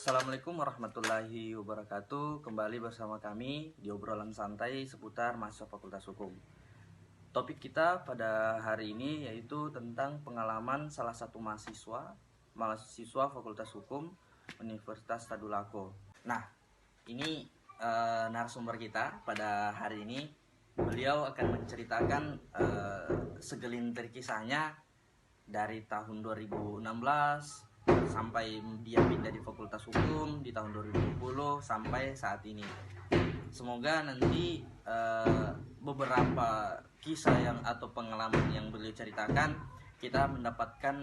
Assalamualaikum warahmatullahi wabarakatuh. Kembali bersama kami di obrolan santai seputar mahasiswa Fakultas Hukum. Topik kita pada hari ini yaitu tentang pengalaman salah satu mahasiswa Fakultas Hukum Universitas Tadulako. Nah, ini narasumber kita pada hari ini. Beliau akan menceritakan segelintir kisahnya dari tahun 2016 sampai dia pindah di Fakultas Hukum di tahun 2020 sampai saat ini. Semoga nanti beberapa kisah atau pengalaman yang beliau ceritakan kita mendapatkan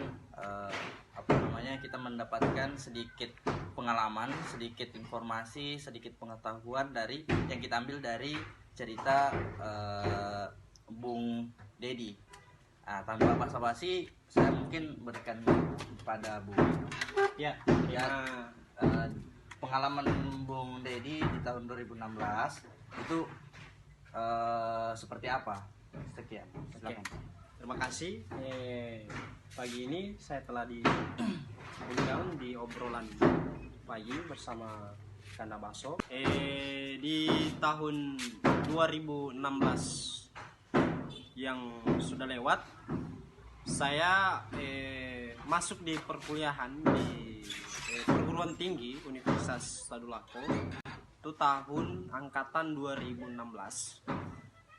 kita mendapatkan sedikit pengalaman, sedikit informasi, sedikit pengetahuan dari yang kita ambil dari cerita Bung Dedi. Tanpa basa-basi, saya mungkin berikan kepada Bung. Pengalaman Bung Dedi di tahun 2016 itu seperti apa? Sekian. Oke. Terima kasih. Pagi ini saya telah diundang di obrolan pagi bersama Kanda Baso. Di tahun 2016 yang sudah lewat, saya masuk di perkuliahan di perguruan tinggi Universitas Tadulako itu tahun angkatan 2016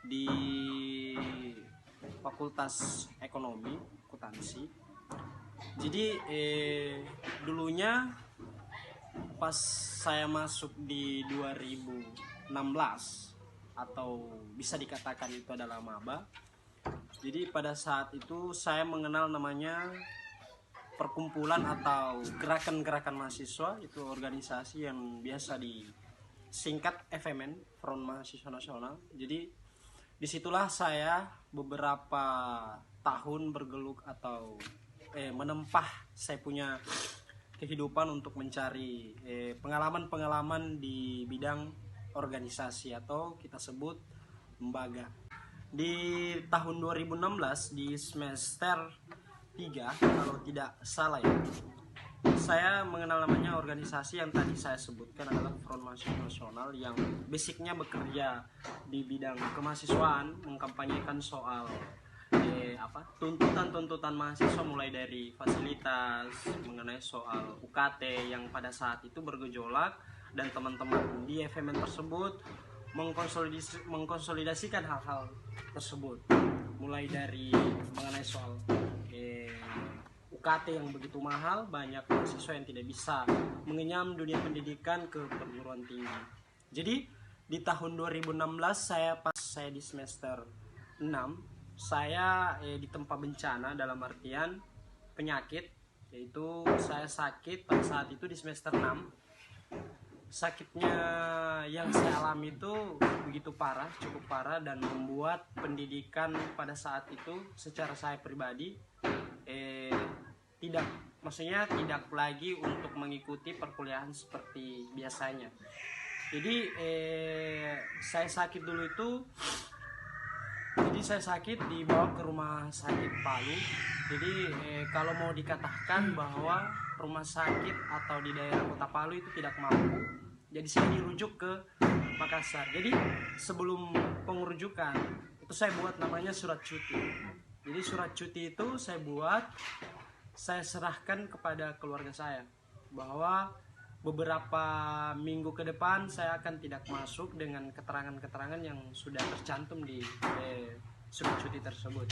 di Fakultas Ekonomi Akuntansi. Jadi dulunya pas saya masuk di 2016 atau bisa dikatakan itu adalah maba. Jadi pada saat itu saya mengenal namanya perkumpulan atau gerakan-gerakan mahasiswa, itu organisasi yang biasa disingkat FMN, Front Mahasiswa Nasional. Jadi disitulah saya beberapa tahun bergelut atau menempah saya punya kehidupan untuk mencari pengalaman-pengalaman di bidang organisasi atau kita sebut lembaga. Di tahun 2016 di semester 3 kalau tidak salah ya, saya mengenal namanya organisasi yang tadi saya sebutkan adalah Front Mahasiswa Nasional yang basicnya bekerja di bidang kemahasiswaan, mengkampanyekan soal tuntutan mahasiswa mulai dari fasilitas, mengenai soal UKT yang pada saat itu bergejolak, dan teman-teman di FMN tersebut mengkonsolidasikan hal-hal tersebut, mulai dari mengenai soal UKT yang begitu mahal, banyak mahasiswa yang tidak bisa mengenyam dunia pendidikan ke perguruan tinggi. Jadi di tahun 2016 saya di semester 6, saya ditempa bencana dalam artian penyakit, yaitu saya sakit pada saat itu di semester 6. Sakitnya yang saya alami itu begitu parah, cukup parah, dan membuat pendidikan pada saat itu secara saya pribadi tidak lagi untuk mengikuti perkuliahan seperti biasanya. Jadi saya sakit dulu itu, saya sakit dibawa ke rumah sakit Palu. Jadi kalau mau dikatakan bahwa rumah sakit atau di daerah kota Palu itu tidak mampu, jadi saya dirujuk ke Makassar. Jadi sebelum pengerujukan itu saya buat namanya surat cuti. Jadi surat cuti itu saya serahkan kepada keluarga saya bahwa beberapa minggu ke depan saya akan tidak masuk dengan keterangan-keterangan yang sudah tercantum di surat cuti tersebut.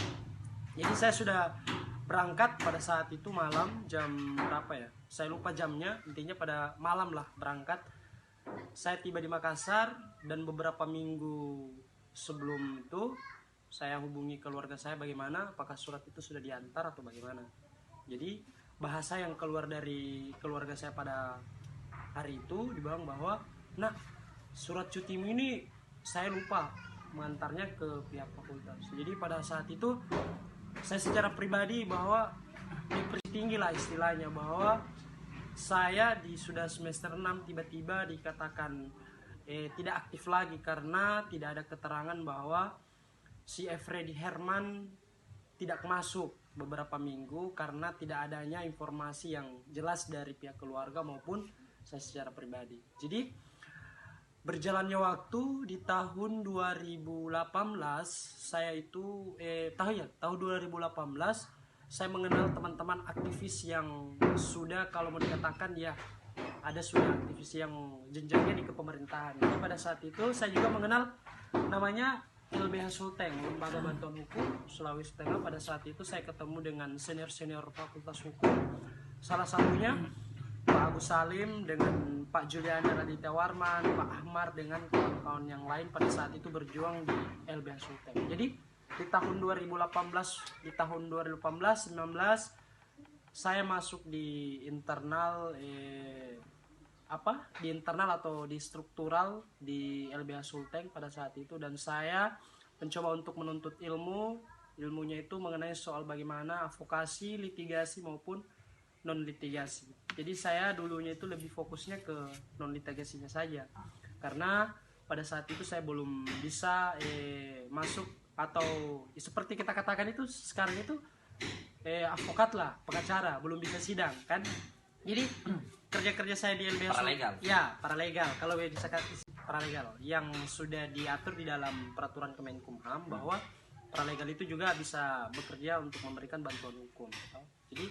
Jadi saya sudah berangkat pada saat itu malam, jam berapa ya? Saya lupa jamnya, intinya pada malam lah berangkat. Saya tiba di Makassar, dan beberapa minggu sebelum itu saya hubungi keluarga saya bagaimana, apakah surat itu sudah diantar atau bagaimana. Jadi bahasa yang keluar dari keluarga saya pada hari itu dibilang bahwa, "Nah, surat cutimu ini saya lupa mengantarnya ke pihak fakultas." Jadi pada saat itu saya secara pribadi bahwa depresi tinggi lah istilahnya, bahwa saya sudah semester 6 tiba-tiba dikatakan tidak aktif lagi karena tidak ada keterangan bahwa si Efredi Herman tidak masuk beberapa minggu karena tidak adanya informasi yang jelas dari pihak keluarga maupun saya secara pribadi. Jadi berjalannya waktu di tahun 2018 saya itu tahun 2018 saya mengenal teman-teman aktivis yang sudah, kalau mau dikatakan ya, ada sudah aktivis yang jenjangnya di kepemerintahan. Jadi pada saat itu saya juga mengenal namanya LBH Sulteng, Lembaga Bantuan Hukum Sulawesi Tengah. Pada saat itu saya ketemu dengan senior-senior Fakultas Hukum, salah satunya Pak Agus Salim dengan Pak Juliana Raditya Warman, Pak Ahmar dengan kawan-kawan yang lain pada saat itu berjuang di LBH Sulteng. Jadi di tahun 2018, di tahun 2018-19 saya masuk di internal di internal atau di struktural di LBH Sulteng pada saat itu, dan saya mencoba untuk menuntut ilmunya itu mengenai soal bagaimana advokasi, litigasi maupun non litigasi. Jadi saya dulunya itu lebih fokusnya ke non litigasinya saja, karena pada saat itu saya belum bisa masuk, atau seperti kita katakan itu sekarang itu advokat lah, pengacara, belum bisa sidang kan. Jadi kerja saya di LBH paralegal. Ya, paralegal. Kalau bisa paralegal yang sudah diatur di dalam peraturan Kemenkumham bahwa paralegal itu juga bisa bekerja untuk memberikan bantuan hukum. Jadi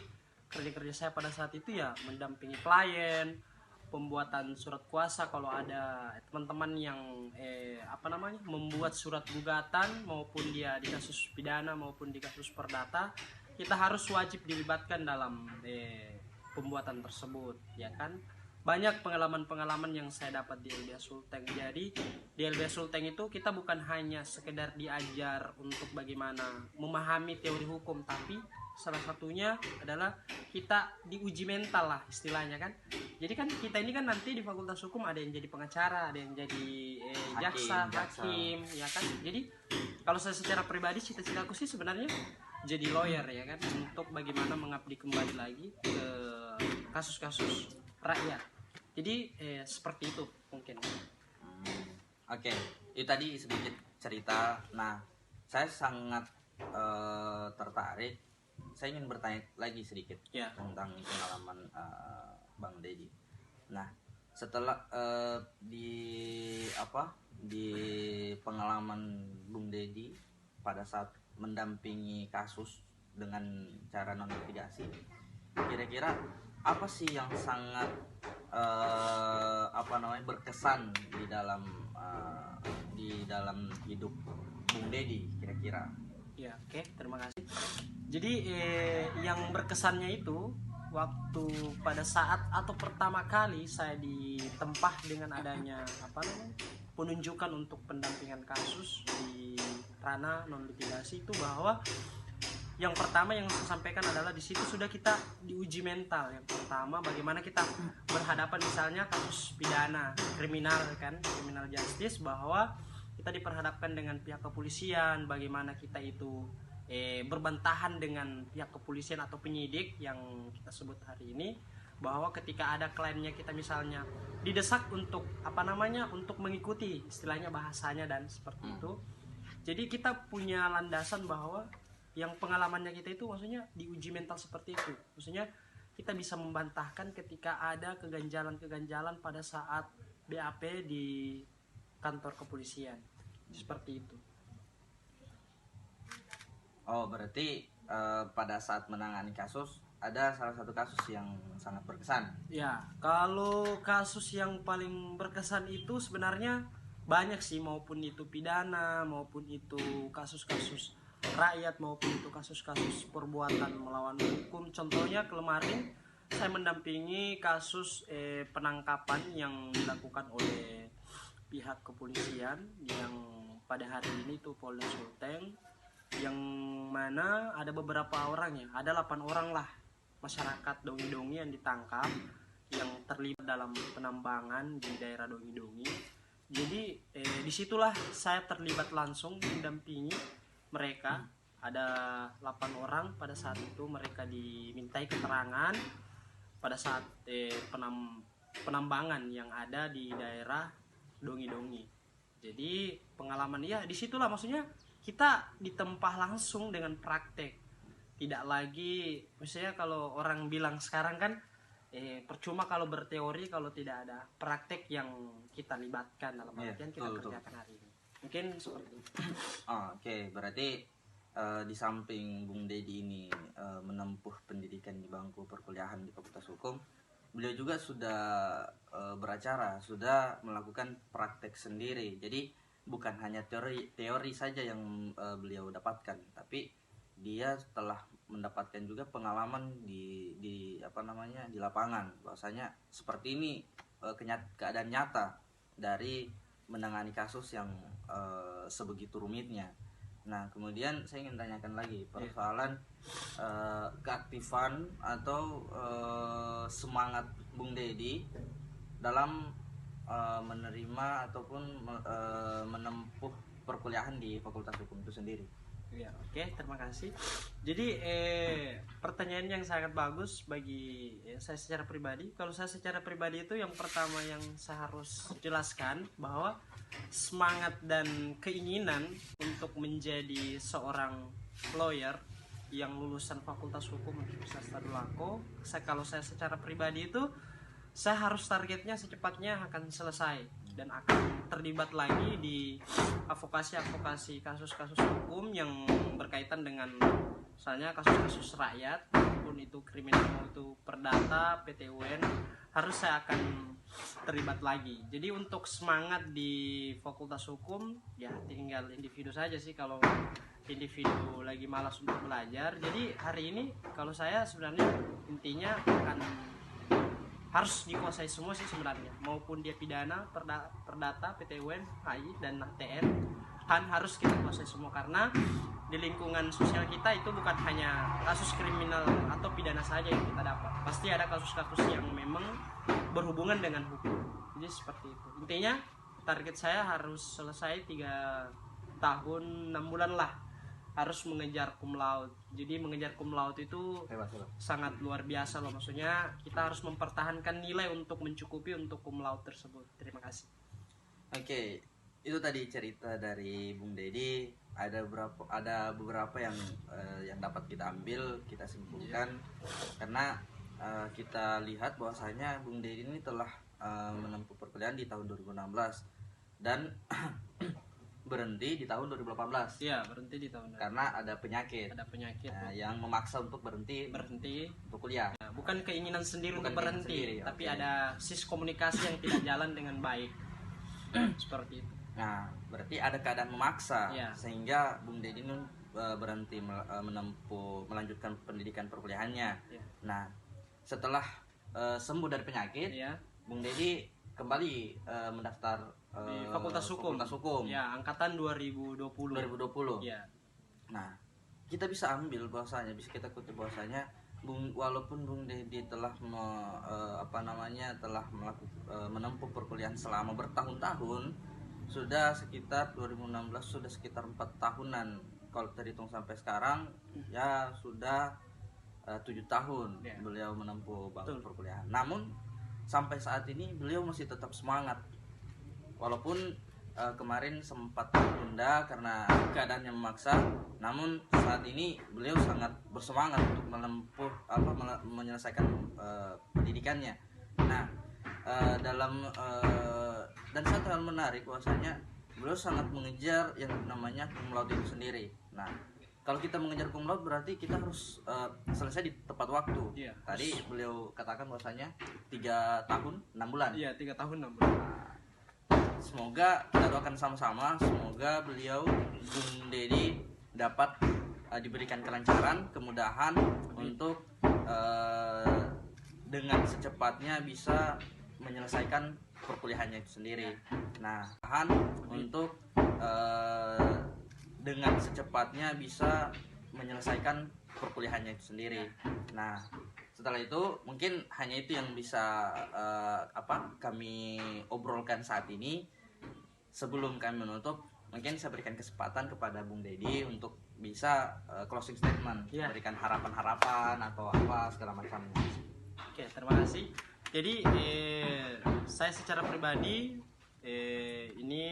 kerja saya pada saat itu ya mendampingi klien, pembuatan surat kuasa kalau ada teman-teman yang membuat surat gugatan, maupun dia di kasus pidana maupun di kasus perdata, kita harus wajib dilibatkan dalam pembuatan tersebut, ya kan. Banyak pengalaman-pengalaman yang saya dapat di LBH Sulteng. Jadi di LBH Sulteng itu kita bukan hanya sekedar diajar untuk bagaimana memahami teori hukum, tapi salah satunya adalah kita diuji mental lah istilahnya kan. Jadi kan kita ini kan nanti di Fakultas Hukum ada yang jadi pengacara, ada yang jadi jaksa, hakim, ya kan. Jadi kalau saya secara pribadi cita-citaku sih sebenarnya jadi lawyer, ya kan, untuk bagaimana mengabdi kembali lagi ke kasus-kasus rakyat. Jadi seperti itu mungkin. Oke, itu tadi sedikit cerita. Nah, saya sangat tertarik. Saya ingin bertanya lagi sedikit tentang pengalaman Bang Dedi. Nah, setelah di pengalaman Bung Dedi pada saat mendampingi kasus dengan cara non litigasi, kira-kira apa sih yang sangat berkesan di dalam hidup Bung Dedi kira-kira? Ya, oke, terima kasih. Jadi yang berkesannya itu waktu pada saat atau pertama kali saya ditempah dengan adanya penunjukan untuk pendampingan kasus di ranah non litigasi itu, bahwa yang pertama yang saya sampaikan adalah di situ sudah kita diuji mental. Yang pertama bagaimana kita berhadapan misalnya kasus pidana, kriminal kan, criminal justice, bahwa kita diperhadapkan dengan pihak kepolisian, bagaimana kita itu berbantahan dengan pihak kepolisian atau penyidik yang kita sebut hari ini, bahwa ketika ada kliennya kita misalnya didesak untuk untuk mengikuti istilahnya bahasanya dan seperti itu. Jadi kita punya landasan bahwa yang pengalamannya kita itu maksudnya diuji mental seperti itu. Maksudnya kita bisa membantahkan ketika ada keganjalan-keganjalan pada saat BAP di kantor kepolisian. Seperti itu. Oh, berarti pada saat menangani kasus ada salah satu kasus yang sangat berkesan. Ya, kalau kasus yang paling berkesan itu sebenarnya banyak sih, maupun itu pidana, maupun itu kasus-kasus rakyat, maupun itu kasus-kasus perbuatan melawan hukum. Contohnya kemarin saya mendampingi kasus penangkapan yang dilakukan oleh pihak kepolisian yang pada hari ini itu Polda Sulteng, yang mana ada beberapa orang ya, ada 8 orang lah masyarakat Dongi-Dongi yang ditangkap yang terlibat dalam penambangan di daerah Dongi-Dongi. Jadi disitulah saya terlibat langsung mendampingi mereka. Ada 8 orang pada saat itu, mereka dimintai keterangan pada saat penambangan yang ada di daerah Dongi-Dongi. Jadi pengalaman ya disitulah, maksudnya kita ditempah langsung dengan praktek. Tidak lagi, misalnya kalau orang bilang sekarang kan percuma kalau berteori kalau tidak ada praktek yang kita libatkan dalam Iya, artian kita betul. kerjakan hari ini. Mungkin seperti itu. Oke, berarti di samping Bung Dedi ini menempuh pendidikan di bangku perkuliahan di Fakultas Hukum, beliau juga sudah beracara, sudah melakukan praktek sendiri. Jadi bukan hanya teori saja yang beliau dapatkan, tapi dia telah mendapatkan juga pengalaman di apa namanya di lapangan. Bahwasanya seperti ini keadaan nyata dari menangani kasus yang sebegitu rumitnya. Nah, kemudian saya ingin tanyakan lagi persoalan keaktifan atau semangat Bung Dedi dalam menerima ataupun menempuh perkuliahan di Fakultas Hukum itu sendiri. Ya, oke, terima kasih. Jadi pertanyaan yang sangat bagus bagi saya secara pribadi. Kalau saya secara pribadi itu yang pertama yang saya harus jelaskan bahwa semangat dan keinginan untuk menjadi seorang lawyer yang lulusan Fakultas Hukum Universitas Tadulako, kalau saya secara pribadi itu saya harus targetnya secepatnya akan selesai dan akan terlibat lagi di advokasi kasus-kasus hukum yang berkaitan dengan misalnya kasus-kasus rakyat maupun itu kriminal maupun itu perdata, PT UN, harus saya akan terlibat lagi. Jadi untuk semangat di Fakultas Hukum ya tinggal individu saja sih, kalau individu lagi malas untuk belajar. Jadi hari ini kalau saya sebenarnya intinya akan harus dikuasai semua sih sebenarnya, maupun dia pidana, perdata, PT UN, HI dan TN kan harus kita kuasai semua, karena di lingkungan sosial kita itu bukan hanya kasus kriminal atau pidana saja yang kita dapat, pasti ada kasus-kasus yang memang berhubungan dengan hukum. Jadi seperti itu intinya. Target saya harus selesai 3 tahun 6 bulan lah, harus mengejar cum laude. Jadi mengejar cum laude itu sangat luar biasa loh, maksudnya kita harus mempertahankan nilai untuk mencukupi untuk cum laude tersebut. Terima kasih. Oke, itu tadi cerita dari Bung Dedi. Ada beberapa yang dapat kita ambil, kita simpulkan, karena kita lihat bahwasanya Bung Dedi ini telah menempuh perkuliahan di tahun 2016 dan berhenti di tahun 2018. Iya, berhenti di tahun karena ada penyakit. Yang memaksa untuk berhenti untuk kuliah. Ya, bukan keinginan sendiri Bukan untuk berhenti, tapi ada sis komunikasi yang tidak jalan dengan baik. Seperti itu. Nah, berarti ada keadaan memaksa Ya. sehingga Bung Dedi ini berhenti melanjutkan pendidikan perkuliahannya. Ya. Nah, setelah sembuh dari penyakit, Ya. Bung Dedi kembali mendaftar Di Fakultas Hukum. Ya, angkatan 2020. 2020. Ya. Nah, kita bisa ambil bahwasanya, bisa kita kutip bahwasanya walaupun Bung Dedi telah menempuh perkuliahan selama bertahun-tahun, sudah sekitar 2016 sudah sekitar 4 tahunan kalau terhitung sampai sekarang, ya sudah 7 tahun Ya. beliau menempuh bangku perkuliahan. Namun sampai saat ini beliau masih tetap semangat, walaupun kemarin sempat tertunda karena keadaannya memaksa. Namun saat ini beliau sangat bersemangat untuk menyelesaikan pendidikannya. Nah, dan satu hal menarik bahwasanya beliau sangat mengejar yang namanya cum laude itu sendiri. Nah, kalau kita mengejar cum laude berarti kita harus selesai di tepat waktu. Iya. Tadi beliau katakan bahwasanya 3 tahun 6 bulan. Iya, 3 tahun 6 bulan. Semoga kita doakan sama-sama, semoga beliau Bung Dedi dapat diberikan kelancaran, kemudahan untuk dengan secepatnya bisa menyelesaikan perkuliahannya itu sendiri. Nah, untuk dengan secepatnya bisa menyelesaikan perkuliahannya itu sendiri. Nah, setelah itu mungkin hanya itu yang bisa kami obrolkan saat ini. Sebelum kami menutup, mungkin saya berikan kesempatan kepada Bung Dedi untuk bisa closing statement, berikan harapan-harapan atau apa segala macamnya. Oke, terima kasih. Jadi saya secara pribadi ini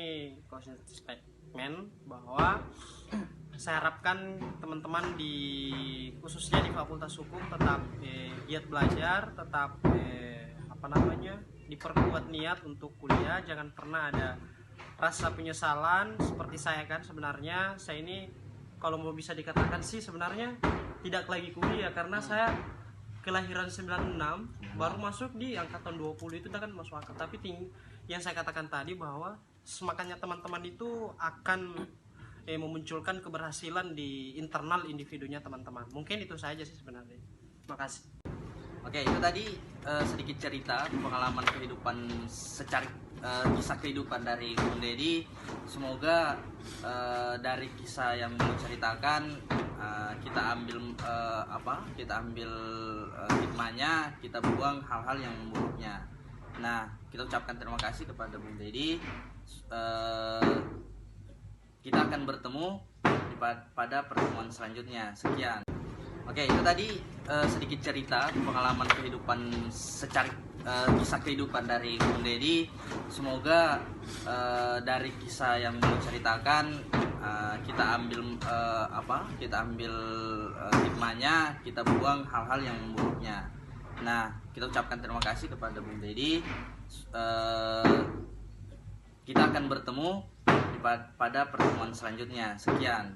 closing statement bahwa saya harapkan teman-teman khususnya di Fakultas Hukum tetap giat belajar, tetap diperkuat niat untuk kuliah, jangan pernah ada rasa penyesalan seperti saya kan. Sebenarnya saya ini kalau mau bisa dikatakan sih sebenarnya tidak lagi kuliah karena saya kelahiran 96 baru masuk di angkatan 20 itu kan masuk akal. Tapi yang saya katakan tadi bahwa semakanya teman-teman itu akan memunculkan keberhasilan di internal individunya teman-teman. Mungkin itu saja sih sebenarnya. Terima kasih. Oke, itu tadi sedikit cerita pengalaman kehidupan kisah kehidupan dari Bung Dedi. Semoga dari kisah yang beliau ceritakan kita ambil hikmahnya, kita buang hal-hal yang buruknya. Nah, kita ucapkan terima kasih kepada Bung Dedi. Kita akan bertemu pada pertemuan selanjutnya. Sekian. Oke, itu tadi sedikit cerita pengalaman kehidupan kisah kehidupan dari Bung Dedi. Semoga dari kisah yang beliau ceritakan kita ambil hikmahnya, kita buang hal-hal yang buruknya. Nah, kita ucapkan terima kasih kepada Bung Dedi. Kita akan bertemu pada pertemuan selanjutnya. Sekian.